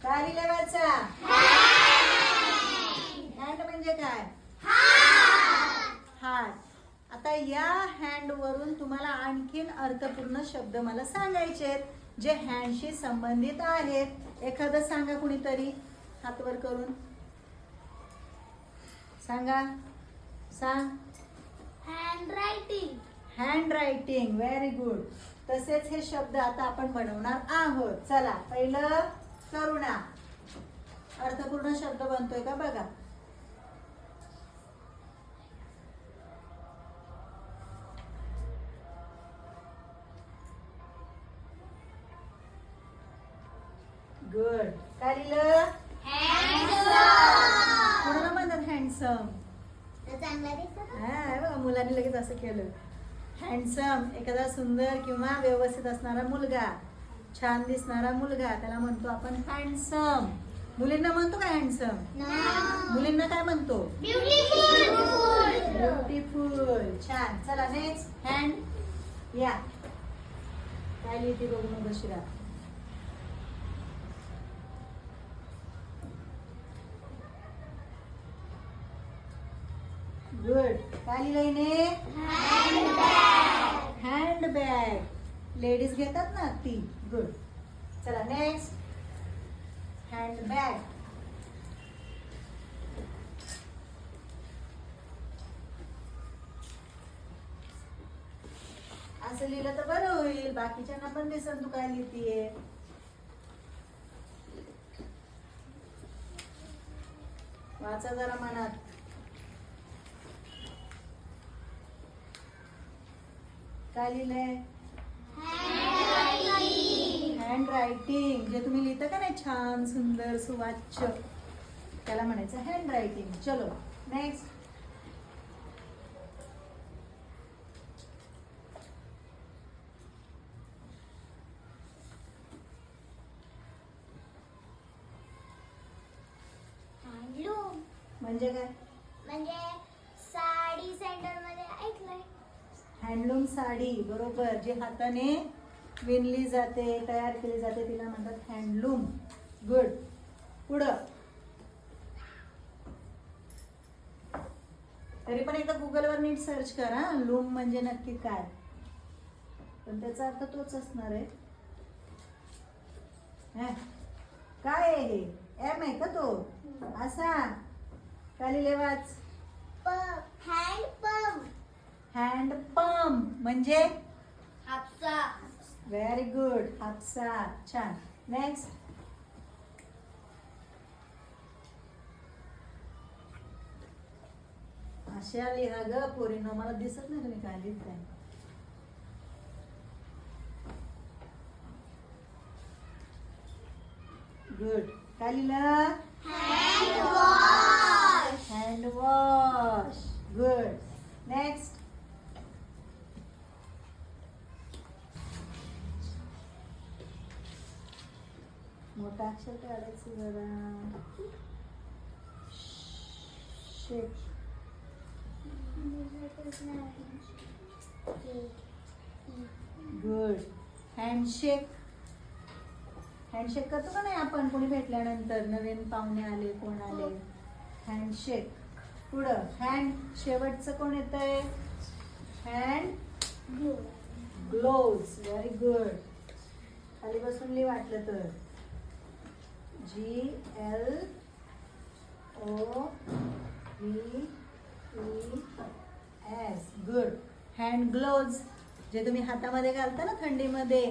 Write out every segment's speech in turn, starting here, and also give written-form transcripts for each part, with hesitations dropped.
काय लिहिलंय वाचा? हँड म्हणजे काय? हात. आता या हँड वरून तुम्हाला आणखीन अर्थपूर्ण शब्द मला सांगायचे आहेत जे हँडशी संबंधित आहेत. एखादं सांगा कुणीतरी हात वर करून. सांगा, सांग. Hand writing. Hand writing. Very good. तसेच हे शब्द आता आपण बनवणार आहोत. चला, पहिलं करुणा. अर्थपूर्ण शब्द बनतोय का बघा. गुड. काय लिहिलं? कोणाला म्हणतात हँडसम? चांगला दिसतो. हा बघा, मुलांनी लगेच असं केलं. हँडसम एखादा सुंदर किंवा व्यवस्थित असणारा मुलगा, छान दिसणारा मुलगा, त्याला म्हणतो आपण हँडसम. मुलींना म्हणतो काय हँडसम? मुलींना काय म्हणतो? ब्युटिफुल. छान. चला नेक्स्ट. हँड. या काय लिहिते बघू मग बशिरा. गुड. काय लिहिलंय? Hand bag. लेडीज घेतात ना ती. गुड. चला नेक्स्ट. Hand bag. असं लिहिलं तर बरं होईल, बाकीच्यांना पण दिसन तू काय लिहितीये. वाचा जरा मनात. काय लिहिलंय? Hand writing. जे तुम्ही लिहिता का नाही छान सुंदर सुवाच्य, त्याला म्हणायचं हँड रायटिंग. चलो नेक्स्ट. हँडलूम म्हणजे काय? म्हणजे साडी सेंटर मध्ये ऐकलंय. हँडलूम साडी. बरोबर. जे हाताने विणली जाते, तयार केली जाते, तिला म्हणतात हँडलूम. गुड. पुढं. तरी पण एकदा गुगलवर नीट सर्च करा लूम म्हणजे नक्की काय, पण त्याचा अर्थ तोच असणार आहे. काय आहे हे? एम आहे का तो? असा. काय लिहिले वाच? Hand pump. हँड पंप म्हणजे हापसा. Very good. हापसा. छान. नेक्स्ट. अशा लिहा ग पोरींनो, मला दिसत नाही तुम्ही काय लिहिताय. गुड. काय लिहिलं? Hand wash. Hand wash. Good. Next. मोठा अक्षर काढायचं जरा. शेक. गुड. हँडशेक. हँडशेक करतो का नाही आपण कोणी भेटल्यानंतर, नवीन पाहुणे आले, कोण आले, हँडशेक. पुढं हँड. शेवटचं कोण येतंय? Hand gloves. Very good. खाली बसून लिहि वाटलं तर. GLOVES. गुड. हँड ग्लोव्ज जे तुम्ही हातामध्ये घालता ना थंडीमध्ये,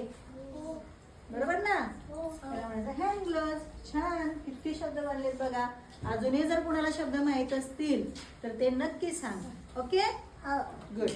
बरोबर ना? त्याला म्हणायचं हँड ग्लोव्ज. छान. किती शब्द बनलेत बघा. अजूनही जर कुणाला शब्द माहित असतील तर ते नक्की सांगा. ओके. गुड.